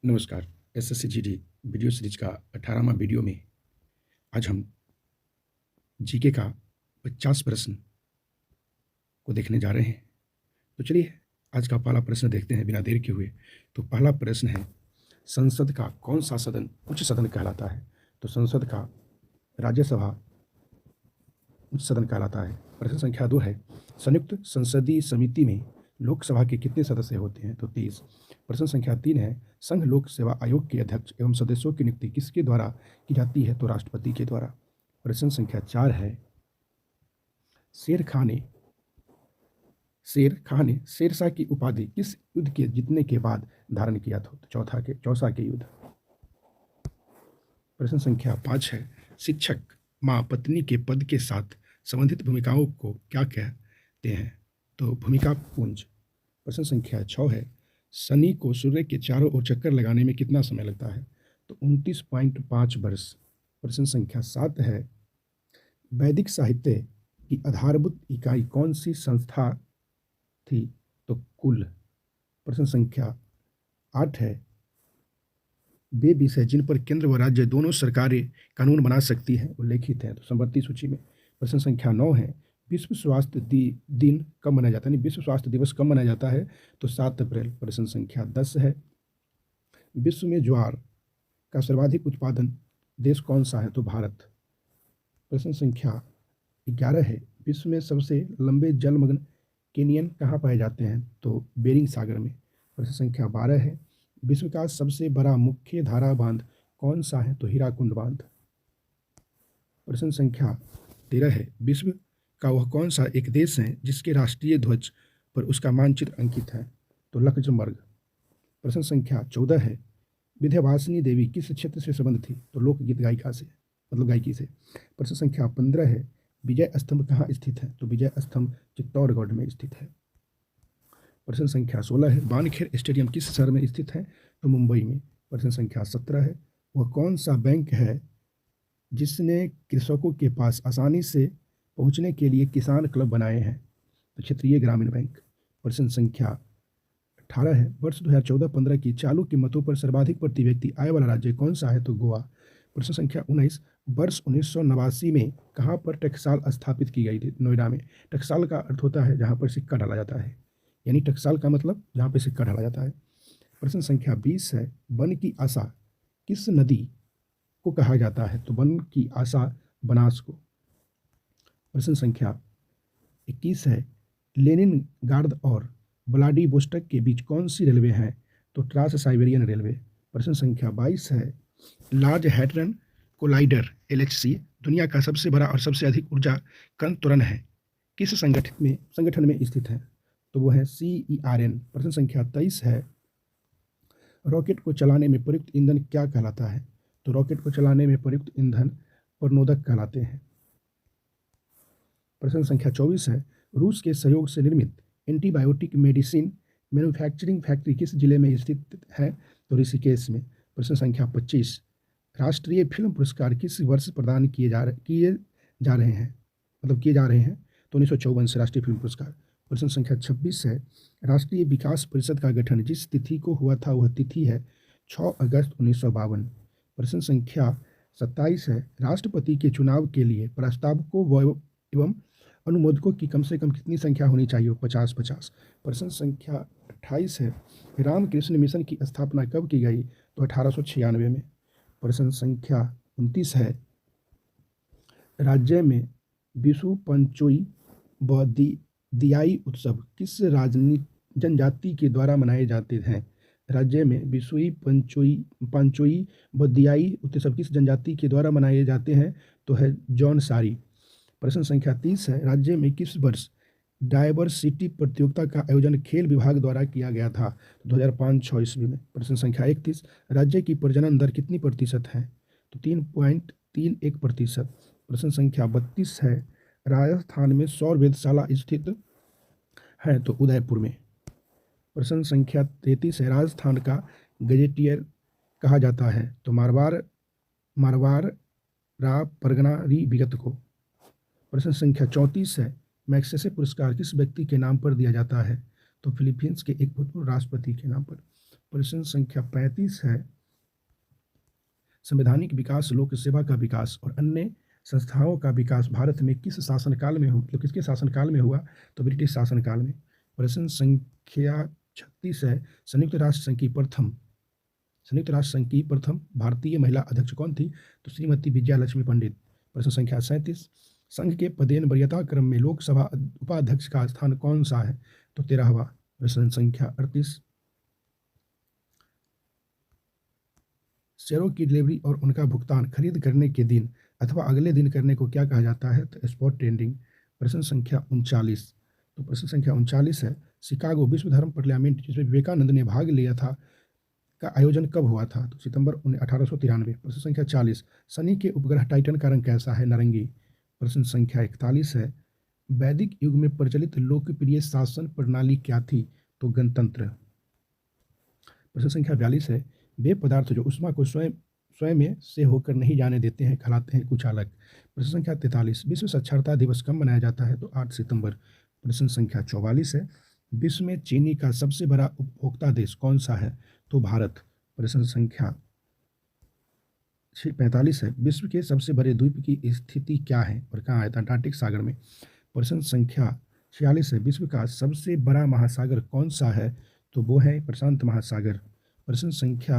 नमस्कार। SSC GD video series का 18वां video में आज हम जीके का 50 प्रश्न को देखने जा रहे हैं। तो चलिए आज का पहला प्रश्न देखते हैं बिना देर के हुए। तो पहला प्रश्न है, संसद का कौन सा सदन उच्च सदन कहलाता है? तो संसद का राज्यसभा उच्च सदन कहलाता है। प्रश्न संख्या 2 है, संयुक्त संसदीय समिति में लोकसभा के कितने सदस्य होते हैं? तो 30। प्रश्न संख्या 3 है, संघ लोक सेवा आयोग के अध्यक्ष एवं सदस्यों की नियुक्ति किसके द्वारा की जाती है? तो राष्ट्रपति के द्वारा। प्रश्न संख्या 4 है, शेर खां ने शेरशाह की उपाधि किस युद्ध के जीतने के बाद धारण किया था? तो चौसा के युद्ध। प्रश्न संख्या 5 है, शिक्षक माँ पत्नी के पद के साथ संबंधित भूमिकाओं को क्या कहते हैं? तो भूमिका पुंज। प्रश्न संख्या 6 है, शनि को सूर्य के चारों ओर चक्कर लगाने में कितना समय लगता है? तो 29.5 वर्ष। प्रश्न संख्या 7 है, वैदिक साहित्य की आधारभूत इकाई कौन सी संस्था थी? तो कुल। प्रश्न संख्या 8 है, वे विषय जिन पर केंद्र व राज्य दोनों सरकारें कानून बना सकती हैं उल्लेखित हैं? तो संवर्ती सूची में। प्रश्न संख्या 9 है, विश्व स्वास्थ्य दिन कब मनाया जाता है? विश्व स्वास्थ्य दिवस कब मनाया जाता है? तो 7 अप्रैल। प्रश्न संख्या 10 है, विश्व में ज्वार का सर्वाधिक उत्पादन देश कौन सा है? तो भारत। प्रश्न संख्या 11 है, विश्व में सबसे लंबे जलमग्न कैनियन कहाँ पाए जाते हैं? तो बेरिंग सागर में। प्रश्न संख्या 12 है, विश्व का सबसे बड़ा मुख्य धारा बांध कौन सा है? तो हीराकुंड बांध। प्रश्न संख्या 13 है, विश्व का वह कौन सा एक देश है जिसके राष्ट्रीय ध्वज पर उसका मानचित्र अंकित है? तो लक्जमबर्ग। प्रश्न संख्या 14 है, विंध्यवासिनी देवी किस क्षेत्र से संबंध थी? तो लोकगीत गायिका से, मतलब गायकी से। प्रश्न संख्या 15 है, विजय स्तंभ कहाँ स्थित है? तो विजय स्तंभ चित्तौड़गढ़ में स्थित है। प्रश्न संख्या 16 है, वानखेड़ स्टेडियम किस शहर में स्थित है? तो मुंबई में। प्रश्न संख्या 17 है, वह कौन सा बैंक है जिसने कृषकों के पास आसानी से पहुंचने के लिए किसान क्लब बनाए हैं? तो क्षेत्रीय ग्रामीण बैंक। प्रश्न संख्या 18 है, वर्ष 2014-15 की चालू कीमतों पर सर्वाधिक प्रति व्यक्ति आय वाला राज्य कौन सा है? तो गोवा। प्रश्न संख्या 19, वर्ष 1989 में कहाँ पर टकसाल स्थापित की गई थी? नोएडा में। टकसाल का अर्थ होता है जहाँ पर सिक्का डाला जाता है, यानी टकसाल का मतलब जहाँ पर सिक्का डाला जाता है। प्रश्न संख्या 20 है, वन की आशा किस नदी को कहा जाता है? तो वन की आशा बनास को। प्रश्न संख्या 21 है, लेनिनग्राड और व्लादिवोस्टोक के बीच कौन सी रेलवे है? तो ट्रांस साइबेरियन रेलवे। प्रश्न संख्या 22 है, लार्ज हैड्रन कोलाइडर LHC दुनिया का सबसे बड़ा और सबसे अधिक ऊर्जा कण त्वरण है किस संगठन में स्थित है? तो वो है CERN। प्रश्न संख्या 23 है, रॉकेट को चलाने में प्रयुक्त ईंधन क्या कहलाता है? तो रॉकेट को चलाने में प्रयुक्त ईंधन प्रणोदक कहलाते हैं। प्रश्न संख्या 24 है, रूस के सहयोग से निर्मित एंटीबायोटिक मेडिसिन मैन्युफैक्चरिंग फैक्ट्री किस जिले में स्थित है? तो ऋषिकेश में। प्रश्न संख्या 25, राष्ट्रीय फिल्म पुरस्कार किस वर्ष प्रदान किए जा रहे हैं? तो 1954 से राष्ट्रीय फिल्म पुरस्कार। प्रश्न संख्या 26 है, राष्ट्रीय विकास परिषद का गठन जिस तिथि को हुआ था वह तिथि है 6 अगस्त 1952। प्रश्न संख्या 27 है, राष्ट्रपति के चुनाव के लिए प्रस्तावकों एवं अनुमोदकों की कम से कम कितनी संख्या होनी चाहिए? 50-50। प्रश्न संख्या 28 है, रामकृष्ण मिशन की स्थापना कब की गई? तो 1896 में। प्रश्न संख्या 29 है, राज्य में विशु पंचोई व दियाई उत्सव किस जनजाति के द्वारा मनाए जाते हैं? राज्य में विशुई पंचोई व दियाई उत्सव किस जनजाति के द्वारा मनाए जाते हैं? तो है जौनसारी। प्रश्न संख्या 30 है, राज्य में किस वर्ष डायवर्सिटी प्रतियोगिता का आयोजन खेल विभाग द्वारा किया गया था? 2005-06 ईस्वी में। प्रश्न संख्या 31, राज्य की प्रजनन दर कितनी प्रतिशत है? तो 3.31%। प्रश्न संख्या 32 है, राजस्थान में सौर वेधशाला स्थित है? तो उदयपुर में। प्रश्न संख्या 33 है, राजस्थान का गजेटियर कहा जाता है? तो मारवाड़ रा परगना री विगत को। प्रश्न संख्या 34 है, मैग्सेसे पुरस्कार किस व्यक्ति के नाम पर दिया जाता है? तो फिलीपींस के एक भूतपूर्व राष्ट्रपति के नाम पर। प्रश्न संख्या 35 है, संवैधानिक विकास, लोक सेवा का विकास और अन्य संस्थाओं का विकास भारत में किस शासनकाल में मतलब किसके शासनकाल में हुआ? तो ब्रिटिश शासनकाल में। प्रश्न संख्या 36 है, संयुक्त राष्ट्र संघ की प्रथम भारतीय महिला अध्यक्ष कौन थी? तो श्रीमती विजया लक्ष्मी पंडित। प्रश्न संख्या 37, संघ के पदेन वरीयता क्रम में लोकसभा उपाध्यक्ष का स्थान कौन सा है? तो 13वां। प्रश्न संख्या 38, शेयरों की डिलीवरी और उनका भुगतान खरीद करने के दिन अथवा अगले दिन करने को क्या कहा जाता है? तो स्पॉट ट्रेडिंग। प्रश्न संख्या 39, तो प्रश्न संख्या 39 है, शिकागो विश्व धर्म पार्लियामेंट जिसमें विवेकानंद ने भाग लिया था का आयोजन कब हुआ था? तो सितंबर 1893। प्रश्न संख्या 40, शनि के उपग्रह टाइटन का रंग कैसा है? नारंगी। प्रश्न संख्या 41 है, वैदिक युग में प्रचलित लोकप्रिय शासन प्रणाली क्या थी? तो गणतंत्र। प्रश्न संख्या 42 है, वे पदार्थ जो उष्मा को स्वयं स्वयं में से होकर नहीं जाने देते हैं कहलाते हैं कुचालक। प्रश्न संख्या 43, विश्व साक्षरता दिवस कब मनाया जाता है? तो 8 सितंबर। प्रश्न संख्या 44 है, विश्व में चीनी का सबसे बड़ा उपभोक्ता देश कौन सा है? तो भारत। प्रश्न संख्या 45 है, विश्व के सबसे बड़े द्वीप की स्थिति क्या है और कहाँ है? तो अंटार्कटिक सागर में। प्रश्न संख्या 46 है, विश्व का सबसे बड़ा महासागर कौन सा है? तो वो है प्रशांत महासागर। प्रश्न संख्या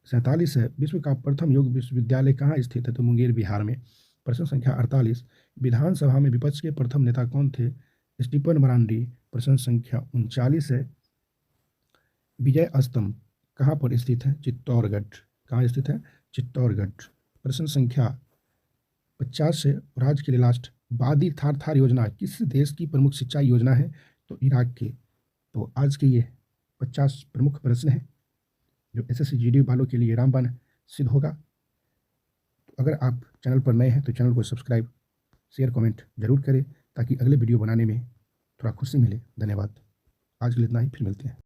47 है, विश्व का प्रथम योग विश्वविद्यालय कहाँ स्थित है? तो मुंगेर बिहार में। प्रश्न संख्या 48, विधानसभा में विपक्ष के प्रथम नेता कौन थे? स्टीफन मरांडी। प्रश्न संख्या 39 है, विजय स्तंभ कहाँ पर स्थित है? चित्तौड़गढ़। कहाँ स्थित है? चित्तौड़गढ़। प्रश्न संख्या 50 है, और आज के लिए लास्ट, वादी थार थार योजना किस देश की प्रमुख सिंचाई योजना है? तो इराक की। तो आज के ये 50 प्रमुख प्रश्न हैं जो एसएससी जीडी वालों के लिए रामबाण सिद्ध होगा। तो अगर आप चैनल पर नए हैं तो चैनल को सब्सक्राइब, शेयर, कमेंट जरूर करें ताकि अगले वीडियो बनाने में थोड़ा खुशी मिले। धन्यवाद। आज के लिए इतना ही, फिर मिलते हैं।